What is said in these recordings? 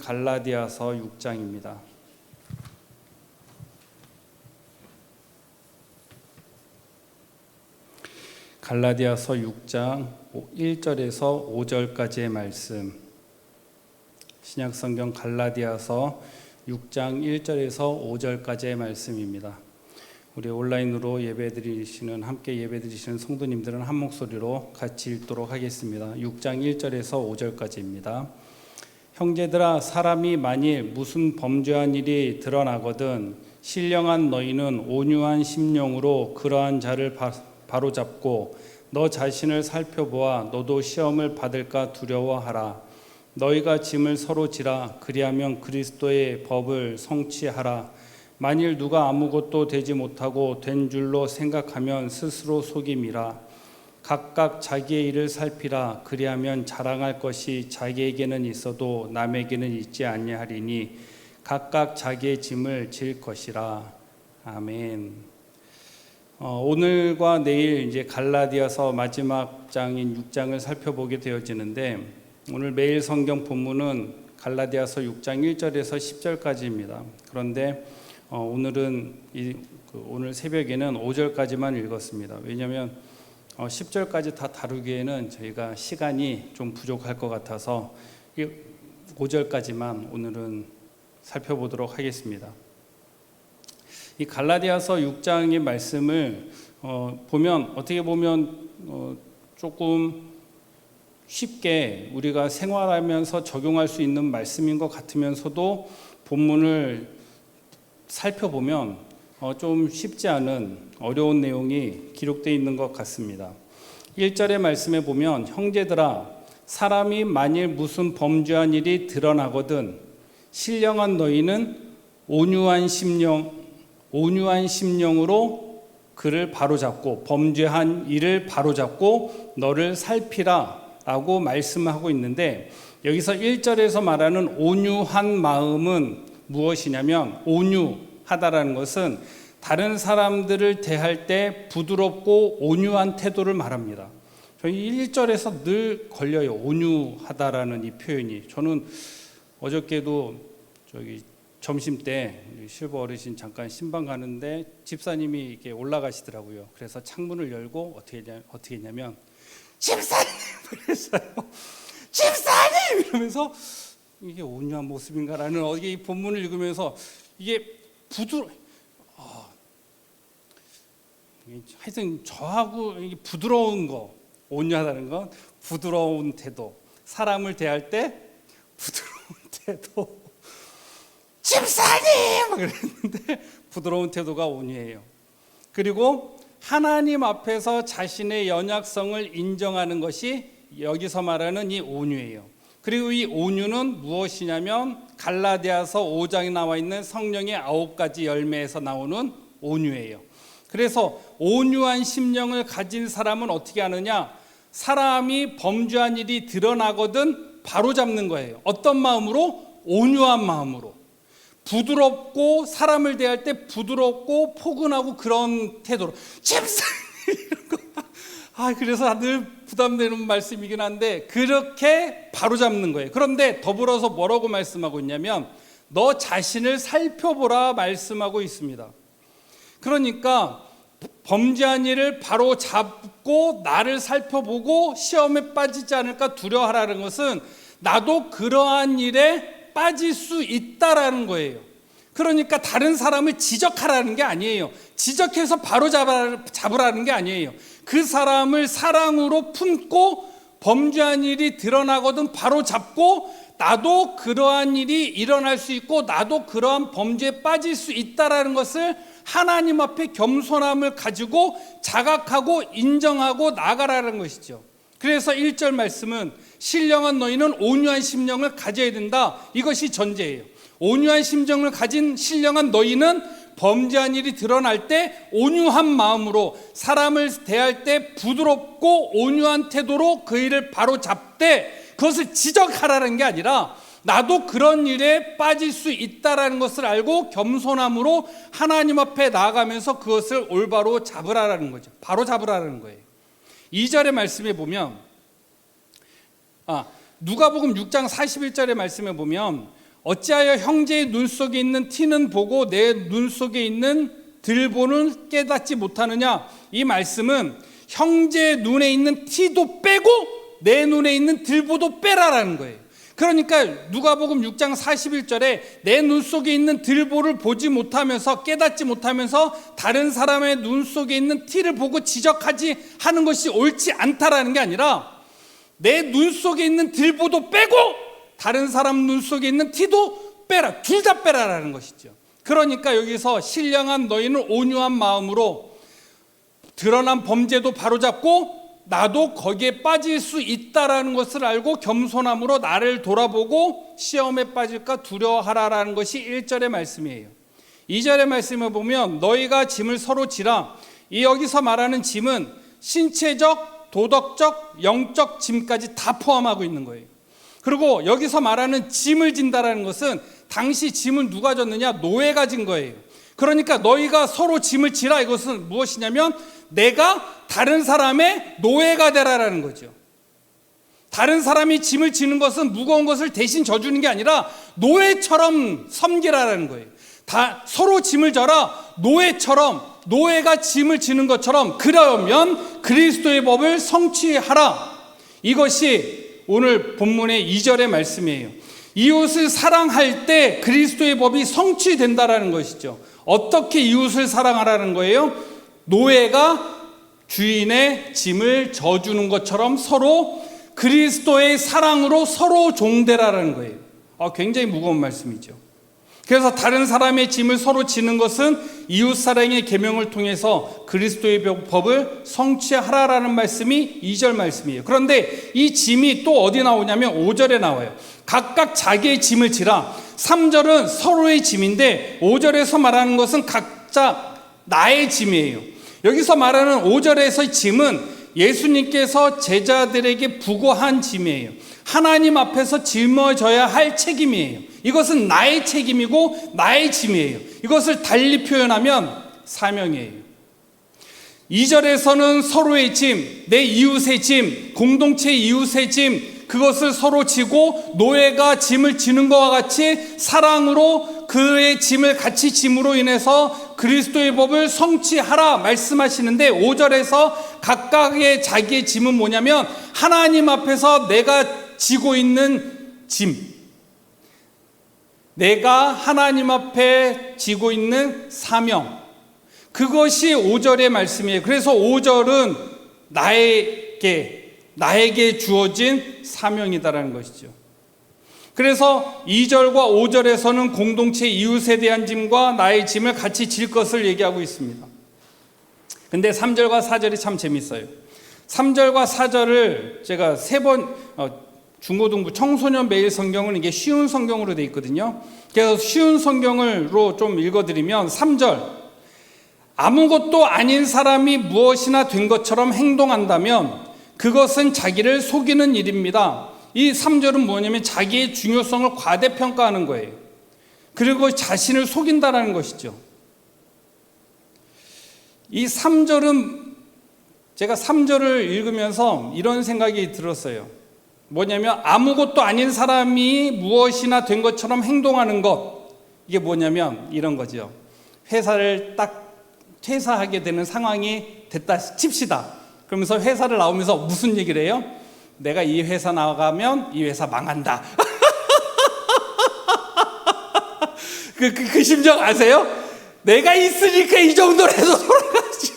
갈라디아서 6장입니다. 갈라디아서 6장 1절에서 5절까지의 말씀. 신약성경 갈라디아서 6장 1절에서 5절까지의 말씀입니다. 우리 온라인으로 함께 예배드리시는 성도님들은 한 목소리로 같이 읽도록 하겠습니다. 6장 1절에서 5절까지입니다. 형제들아, 사람이 만일 무슨 범죄한 일이 드러나거든 신령한 너희는 온유한 심령으로 그러한 자를 바로잡고 너 자신을 살펴보아 너도 시험을 받을까 두려워하라. 너희가 짐을 서로 지라. 그리하면 그리스도의 법을 성취하라. 만일 누가 아무것도 되지 못하고 된 줄로 생각하면 스스로 속임이라. 각각 자기의 일을 살피라. 그리하면 자랑할 것이 자기에게는 있어도 남에게는 있지 아니하리니 각각 자기의 짐을 질 것이라. 아멘. 오늘과 내일 이제 갈라디아서 마지막 장인 6장을 살펴보게 되어지는데, 오늘 매일 성경 본문은 갈라디아서 6장 1절에서 10절까지입니다. 그런데 오늘은 오늘 새벽에는 5절까지만 읽었습니다. 왜냐하면 10절까지 다 다루기에는 저희가 시간이 좀 부족할 것 같아서 5절까지만 오늘은 살펴보도록 하겠습니다. 이 갈라디아서 6장의 말씀을 어떻게 보면 조금 쉽게 우리가 생활하면서 적용할 수 있는 말씀인 것 같으면서도 본문을 살펴보면 좀 쉽지 않은 어려운 내용이 기록되어 있는 것 같습니다. 1절의 말씀에 보면 형제들아, 사람이 만일 무슨 범죄한 일이 드러나거든 신령한 너희는 온유한 심령으로 그를 바로잡고 범죄한 일을 바로잡고 너를 살피라 라고 말씀하고 있는데, 여기서 1절에서 말하는 온유한 마음은 무엇이냐면, 온유하다라는 것은 다른 사람들을 대할 때 부드럽고 온유한 태도를 말합니다. 저희 1절에서 늘 걸려요. 온유하다라는 이 표현이. 저는 어저께도 점심 때 실버 어르신 잠깐 신방 가는데 집사님이 이렇게 올라가시더라고요. 그래서 창문을 열고 어떻게 했냐면 집사님! 그랬어요. 집사님! 이러면서 이게 온유한 모습인가라는 이 본문을 읽으면서 이게 하여튼 저하고 부드러운 거, 온유하다는 건 부드러운 태도, 사람을 대할 때 부드러운 태도. 집사님! 그랬는데 부드러운 태도가 온유해요. 그리고 하나님 앞에서 자신의 연약성을 인정하는 것이 여기서 말하는 이 온유예요. 그리고 이 온유는 무엇이냐면 갈라디아서 5장에 나와 있는 성령의 9가지 열매에서 나오는 온유예요. 그래서 온유한 심령을 가진 사람은 어떻게 하느냐? 사람이 범죄한 일이 드러나거든 바로잡는 거예요. 어떤 마음으로? 온유한 마음으로. 부드럽고 사람을 대할 때 부드럽고 포근하고 그런 태도로. 집사님! 이런 거. 그래서 늘 부담되는 말씀이긴 한데 그렇게 바로잡는 거예요. 그런데 더불어서 뭐라고 말씀하고 있냐면 너 자신을 살펴보라 말씀하고 있습니다. 그러니까 범죄한 일을 바로 잡고 나를 살펴보고 시험에 빠지지 않을까 두려워하라는 것은 나도 그러한 일에 빠질 수 있다라는 거예요. 그러니까 다른 사람을 지적하라는 게 아니에요. 지적해서 바로 잡으라는 게 아니에요. 그 사람을 사랑으로 품고 범죄한 일이 드러나거든 바로 잡고 나도 그러한 일이 일어날 수 있고 나도 그러한 범죄에 빠질 수 있다라는 것을 하나님 앞에 겸손함을 가지고 자각하고 인정하고 나가라는 것이죠. 그래서 1절 말씀은 신령한 너희는 온유한 심령을 가져야 된다. 이것이 전제예요. 온유한 심정을 가진 신령한 너희는 범죄한 일이 드러날 때 온유한 마음으로 사람을 대할 때 부드럽고 온유한 태도로 그 일을 바로 잡되 그것을 지적하라는 게 아니라 나도 그런 일에 빠질 수 있다라는 것을 알고 겸손함으로 하나님 앞에 나아가면서 그것을 올바로 잡으라는 거죠. 바로 잡으라는 거예요. 2절의 말씀에 보면 누가복음 6장 41절의 말씀에 보면 어찌하여 형제의 눈 속에 있는 티는 보고 내 눈 속에 있는 들보는 깨닫지 못하느냐? 이 말씀은 형제의 눈에 있는 티도 빼고 내 눈에 있는 들보도 빼라라는 거예요. 그러니까 누가복음 6장 41절에 내 눈 속에 있는 들보를 보지 못하면서 깨닫지 못하면서 다른 사람의 눈 속에 있는 티를 보고 지적하지 하는 것이 옳지 않다라는 게 아니라 내 눈 속에 있는 들보도 빼고 다른 사람 눈 속에 있는 티도 빼라. 둘 다 빼라라는 것이죠. 그러니까 여기서 신령한 너희는 온유한 마음으로 드러난 범죄도 바로잡고 나도 거기에 빠질 수 있다라는 것을 알고 겸손함으로 나를 돌아보고 시험에 빠질까 두려워하라라는 것이 1절의 말씀이에요. 2절의 말씀을 보면 너희가 짐을 서로 지라. 이 여기서 말하는 짐은 신체적, 도덕적, 영적 짐까지 다 포함하고 있는 거예요. 그리고 여기서 말하는 짐을 진다라는 것은 당시 짐을 누가 졌느냐? 노예가 진 거예요. 그러니까 너희가 서로 짐을 지라. 이것은 무엇이냐면 내가 다른 사람의 노예가 되라라는 거죠. 다른 사람이 짐을 지는 것은 무거운 것을 대신 져주는 게 아니라 노예처럼 섬기라라는 거예요. 다 서로 짐을 져라. 노예처럼, 노예가 짐을 지는 것처럼 그러면 그리스도의 법을 성취하라. 이것이 오늘 본문의 2절의 말씀이에요. 이웃을 사랑할 때 그리스도의 법이 성취된다라는 것이죠. 어떻게 이웃을 사랑하라는 거예요? 노예가 주인의 짐을 져주는 것처럼 서로 그리스도의 사랑으로 서로 종되라는 거예요. 굉장히 무거운 말씀이죠. 그래서 다른 사람의 짐을 서로 지는 것은 이웃사랑의 계명을 통해서 그리스도의 법을 성취하라라는 말씀이 2절 말씀이에요. 그런데 이 짐이 또 어디 나오냐면 5절에 나와요. 각각 자기의 짐을 지라. 3절은 서로의 짐인데 5절에서 말하는 것은 각자 나의 짐이에요. 여기서 말하는 5절에서의 짐은 예수님께서 제자들에게 부고한 짐이에요. 하나님 앞에서 짊어져야 할 책임이에요. 이것은 나의 책임이고 나의 짐이에요. 이것을 달리 표현하면 사명이에요. 2절에서는 서로의 짐, 내 이웃의 짐, 공동체 이웃의 짐, 그것을 서로 지고 노예가 짐을 지는 것과 같이 사랑으로 그의 짐을 같이 짐으로 인해서 그리스도의 법을 성취하라 말씀하시는데 5절에서 각각의 자기의 짐은 뭐냐면 하나님 앞에서 내가 지고 있는 짐, 내가 하나님 앞에 지고 있는 사명, 그것이 5절의 말씀이에요. 그래서 5절은 나에게 주어진 사명이다라는 것이죠. 그래서 2절과 5절에서는 공동체 이웃에 대한 짐과 나의 짐을 같이 질 것을 얘기하고 있습니다. 근데 3절과 4절이 참 재밌어요. 3절과 4절을 제가 3번 중고등부 청소년 매일 성경은 이게 쉬운 성경으로 되어 있거든요. 그래서 쉬운 성경으로 좀 읽어드리면 3절, 아무것도 아닌 사람이 무엇이나 된 것처럼 행동한다면 그것은 자기를 속이는 일입니다. 이 3절은 뭐냐면 자기의 중요성을 과대평가하는 거예요. 그리고 자신을 속인다는 것이죠. 이 3절은 제가 3절을 읽으면서 이런 생각이 들었어요. 뭐냐면 아무것도 아닌 사람이 무엇이나 된 것처럼 행동하는 것, 이게 뭐냐면 이런 거죠. 회사를 딱 퇴사하게 되는 상황이 됐다 칩시다. 그러면서 회사를 나오면서 무슨 얘기를 해요? 내가 이 회사 나가면 이 회사 망한다. 그 심정 아세요? 내가 있으니까 이 정도라도 돌아가지.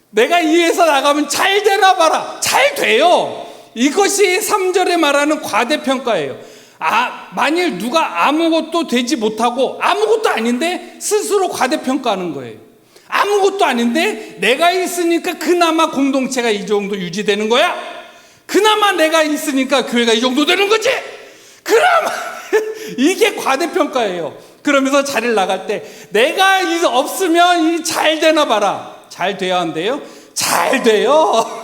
내가 이 회사 나가면 잘 되나 봐라. 잘 돼요. 이것이 3절에 말하는 과대평가예요. 만일 누가 아무것도 되지 못하고 아무것도 아닌데 스스로 과대평가하는 거예요. 아무것도 아닌데 내가 있으니까 그나마 공동체가 이 정도 유지되는 거야. 그나마 내가 있으니까 교회가 이 정도 되는 거지. 그나마 이게 과대평가예요. 그러면서 자리를 나갈 때 내가 없으면 잘 되나 봐라. 잘 돼야 한대요. 잘 돼요.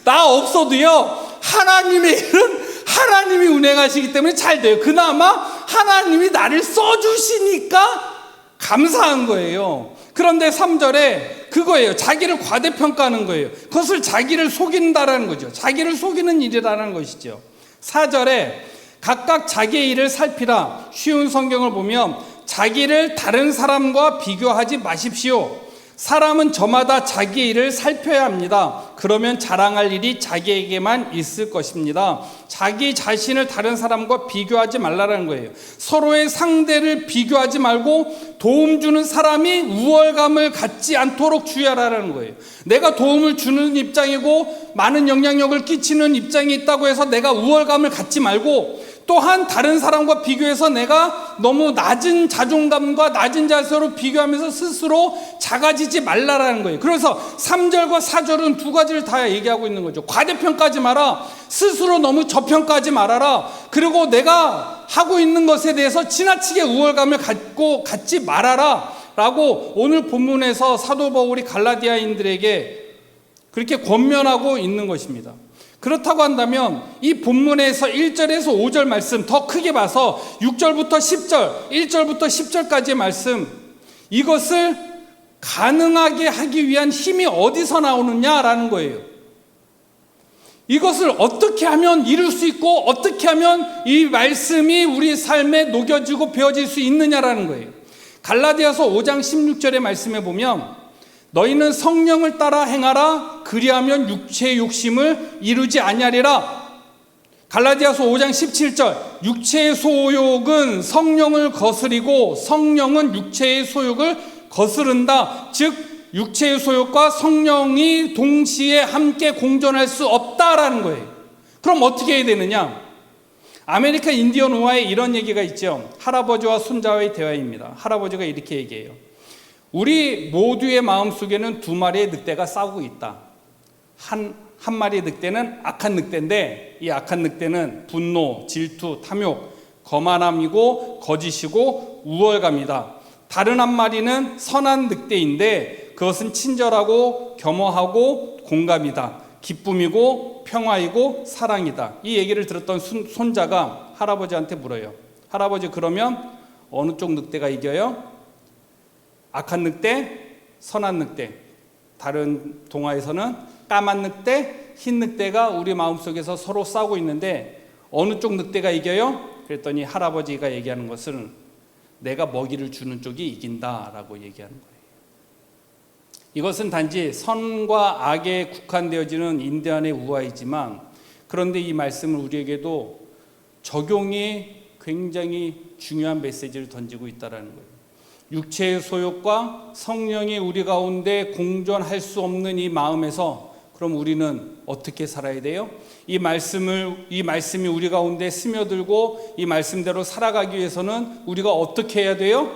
나 없어도요, 하나님의 일은 하나님이 운행하시기 때문에 잘 돼요. 그나마 하나님이 나를 써주시니까 감사한 거예요. 그런데 3절에 그거예요. 자기를 과대평가하는 거예요. 그것을 자기를 속인다라는 거죠. 자기를 속이는 일이라는 것이죠. 4절에 각각 자기의 일을 살피라. 쉬운 성경을 보면 자기를 다른 사람과 비교하지 마십시오. 사람은 저마다 자기의 일을 살펴야 합니다. 그러면 자랑할 일이 자기에게만 있을 것입니다. 자기 자신을 다른 사람과 비교하지 말라는 거예요. 서로의 상대를 비교하지 말고 도움 주는 사람이 우월감을 갖지 않도록 주의하라는 거예요. 내가 도움을 주는 입장이고 많은 영향력을 끼치는 입장이 있다고 해서 내가 우월감을 갖지 말고, 또한 다른 사람과 비교해서 내가 너무 낮은 자존감과 낮은 자세로 비교하면서 스스로 작아지지 말라라는 거예요. 그래서 3절과 4절은 두 가지를 다 얘기하고 있는 거죠. 과대평가하지 마라. 스스로 너무 저평가하지 말아라. 그리고 내가 하고 있는 것에 대해서 지나치게 우월감을 갖지 말아라 라고 오늘 본문에서 사도 바울이 갈라디아인들에게 그렇게 권면하고 있는 것입니다. 그렇다고 한다면 이 본문에서 1절에서 5절 말씀 더 크게 봐서 6절부터 10절, 1절부터 10절까지의 말씀, 이것을 가능하게 하기 위한 힘이 어디서 나오느냐라는 거예요. 이것을 어떻게 하면 이룰 수 있고 어떻게 하면 이 말씀이 우리 삶에 녹여지고 배워질 수 있느냐라는 거예요. 갈라디아서 5장 16절의 말씀에 보면 너희는 성령을 따라 행하라. 그리하면 육체의 욕심을 이루지 아니하리라. 갈라디아서 5장 17절 육체의 소욕은 성령을 거스리고 성령은 육체의 소욕을 거스른다. 즉 육체의 소욕과 성령이 동시에 함께 공존할 수 없다라는 거예요. 그럼 어떻게 해야 되느냐? 아메리카 인디언 우화에 이런 얘기가 있죠. 할아버지와 손자와의 대화입니다. 할아버지가 이렇게 얘기해요. 우리 모두의 마음속에는 두 마리의 늑대가 싸우고 있다. 한 마리의 늑대는 악한 늑대인데 이 악한 늑대는 분노, 질투, 탐욕, 거만함이고 거짓이고 우월감이다. 다른 한 마리는 선한 늑대인데 그것은 친절하고 겸허하고 공감이다. 기쁨이고 평화이고 사랑이다. 이 얘기를 들었던 손자가 할아버지한테 물어요. 할아버지, 그러면 어느 쪽 늑대가 이겨요? 악한 늑대, 선한 늑대. 다른 동화에서는 까만 늑대, 흰 늑대가 우리 마음속에서 서로 싸우고 있는데 어느 쪽 늑대가 이겨요? 그랬더니 할아버지가 얘기하는 것은 내가 먹이를 주는 쪽이 이긴다라고 얘기하는 거예요. 이것은 단지 선과 악에 국한되어지는 인디안의 우화이지만, 그런데 이 말씀을 우리에게도 적용이 굉장히 중요한 메시지를 던지고 있다는 거예요. 육체의 소욕과 성령이 우리 가운데 공존할 수 없는 이 마음에서 그럼 우리는 어떻게 살아야 돼요? 이 말씀이 우리 가운데 스며들고 이 말씀대로 살아가기 위해서는 우리가 어떻게 해야 돼요?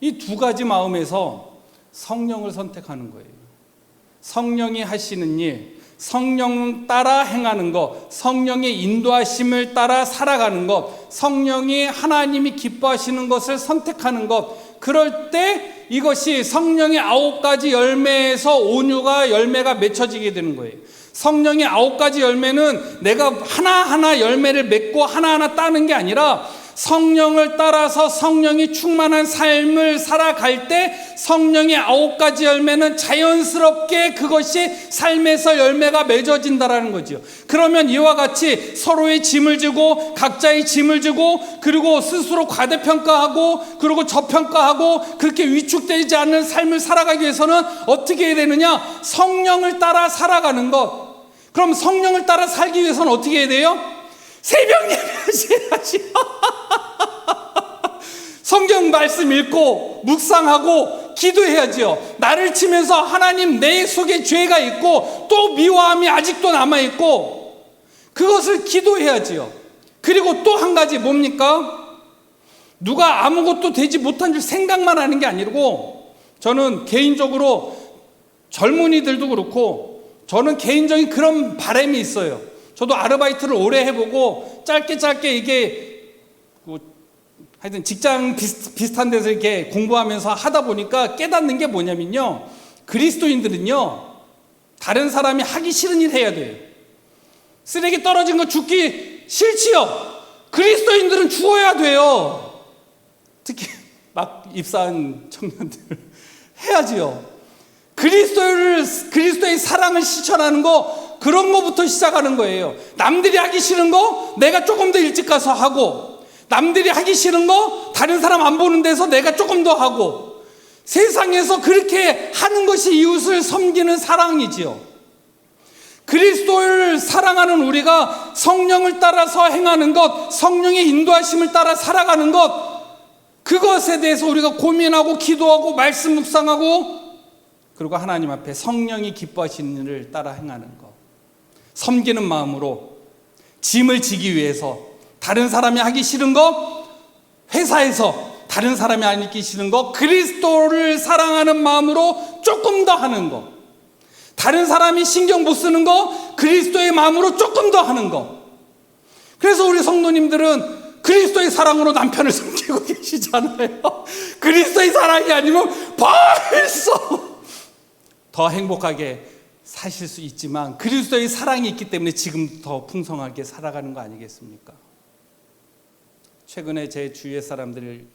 이 두 가지 마음에서 성령을 선택하는 거예요. 성령이 하시는 일, 성령 따라 행하는 것, 성령의 인도하심을 따라 살아가는 것, 성령이 하나님이 기뻐하시는 것을 선택하는 것. 그럴 때 이것이 성령의 9가지 열매에서 온유가 열매가 맺혀지게 되는 거예요. 성령의 9가지 열매는 내가 하나하나 열매를 맺고 하나하나 따는 게 아니라 성령을 따라서 성령이 충만한 삶을 살아갈 때 성령의 9가지 열매는 자연스럽게 그것이 삶에서 열매가 맺어진다라는 거죠. 그러면 이와 같이 서로의 짐을 지고 각자의 짐을 지고 그리고 스스로 과대평가하고 그리고 저평가하고 그렇게 위축되지 않는 삶을 살아가기 위해서는 어떻게 해야 되느냐? 성령을 따라 살아가는 것. 그럼 성령을 따라 살기 위해서는 어떻게 해야 돼요? 새벽 예배하셔야지. 성경 말씀 읽고 묵상하고 기도해야지요. 나를 치면서 하나님, 내 속에 죄가 있고 또 미워함이 아직도 남아있고 그것을 기도해야지요. 그리고 또 한 가지 뭡니까? 누가 아무것도 되지 못한 줄 생각만 하는 게 아니고, 저는 개인적으로 젊은이들도 그렇고 저는 개인적인 그런 바람이 있어요. 저도 아르바이트를 오래 해보고 짧게 이게 하여튼 직장 비슷한 데서 이렇게 공부하면서 하다 보니까 깨닫는 게 뭐냐면요, 그리스도인들은요 다른 사람이 하기 싫은 일 해야 돼요. 쓰레기 떨어진 거 줍기 싫지요. 그리스도인들은 주어야 돼요. 특히 막 입사한 청년들 해야지요. 그리스도의 사랑을 실천하는 거, 그런 거부터 시작하는 거예요. 남들이 하기 싫은 거 내가 조금 더 일찍 가서 하고, 남들이 하기 싫은 거 다른 사람 안 보는 데서 내가 조금 더 하고, 세상에서 그렇게 하는 것이 이웃을 섬기는 사랑이지요. 그리스도를 사랑하는 우리가 성령을 따라서 행하는 것, 성령의 인도하심을 따라 살아가는 것, 그것에 대해서 우리가 고민하고 기도하고 말씀 묵상하고, 그리고 하나님 앞에 성령이 기뻐하시는 일을 따라 행하는 것, 섬기는 마음으로 짐을 지기 위해서 다른 사람이 하기 싫은 것, 회사에서 다른 사람이 하기 싫은 것, 그리스도를 사랑하는 마음으로 조금 더 하는 것, 다른 사람이 신경 못 쓰는 거 그리스도의 마음으로 조금 더 하는 거. 그래서 우리 성도님들은 그리스도의 사랑으로 남편을 섬기고 계시잖아요. 그리스도의 사랑이 아니면 벌써 더 행복하게 사실 수 있지만 그리스도의 사랑이 있기 때문에 지금 더 풍성하게 살아가는 거 아니겠습니까? 최근에 제 주위의 사람들,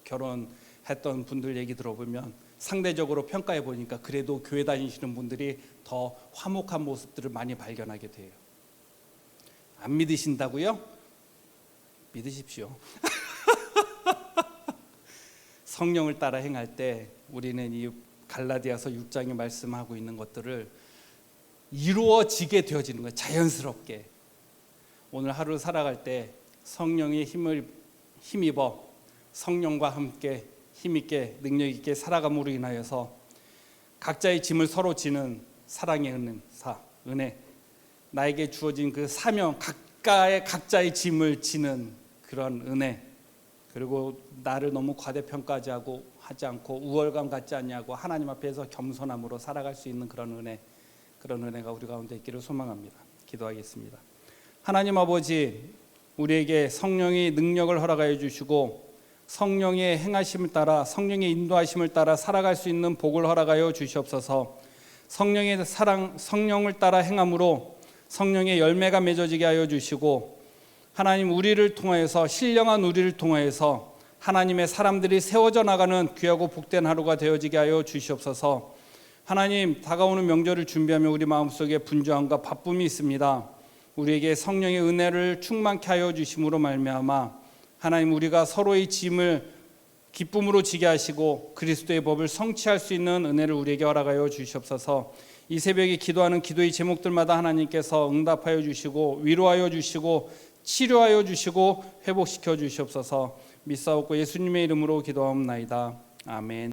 결혼했던 분들 얘기 들어보면 상대적으로 평가해 보니까 그래도 교회 다니시는 분들이 더 화목한 모습들을 많이 발견하게 돼요. 안 믿으신다고요? 믿으십시오. 성령을 따라 행할 때 우리는 이 갈라디아서 6장에 말씀하고 있는 것들을 이루어지게 되어지는 거예요. 자연스럽게. 오늘 하루 살아갈 때 성령의 힘을 힘입어 성령과 함께 힘있게 능력있게 각감으로 인하여서 각자의 짐을 서로 지는 사랑의 은혜, 나에게 주어진 그 사명, 각자의 짐을 지는 그런 은혜, 그리고 나를 너무 과대평가하지 않고 우월감 갖지 않냐고 하나님 앞에서 겸손함으로 살아갈 수 있는 그런 은혜가 우리 가운데 있기를 소망합니다. 기도하겠습니다. 하나님 아버지, 우리에게 성령의 능력을 허락하여 주시고 성령의 행하심을 따라, 성령의 인도하심을 따라 살아갈 수 있는 복을 허락하여 주시옵소서. 성령의 사랑, 성령을 따라 행함으로 성령의 열매가 맺어지게 하여 주시고, 하나님 우리를 통하여서, 신령한 우리를 통하여서 하나님의 사람들이 세워져 나가는 귀하고 복된 하루가 되어지게 하여 주시옵소서. 하나님, 다가오는 명절을 준비하며 우리 마음속에 분주함과 바쁨이 있습니다. 우리에게 성령의 은혜를 충만케 하여 주심으로 말미암아 하나님, 우리가 서로의 짐을 기쁨으로 지게 하시고 그리스도의 법을 성취할 수 있는 은혜를 우리에게 허락하여 주시옵소서. 이 새벽에 기도하는 기도의 제목들마다 하나님께서 응답하여 주시고 위로하여 주시고 치료하여 주시고 회복시켜 주시옵소서. 믿사옵고 예수님의 이름으로 기도하옵나이다. 아멘.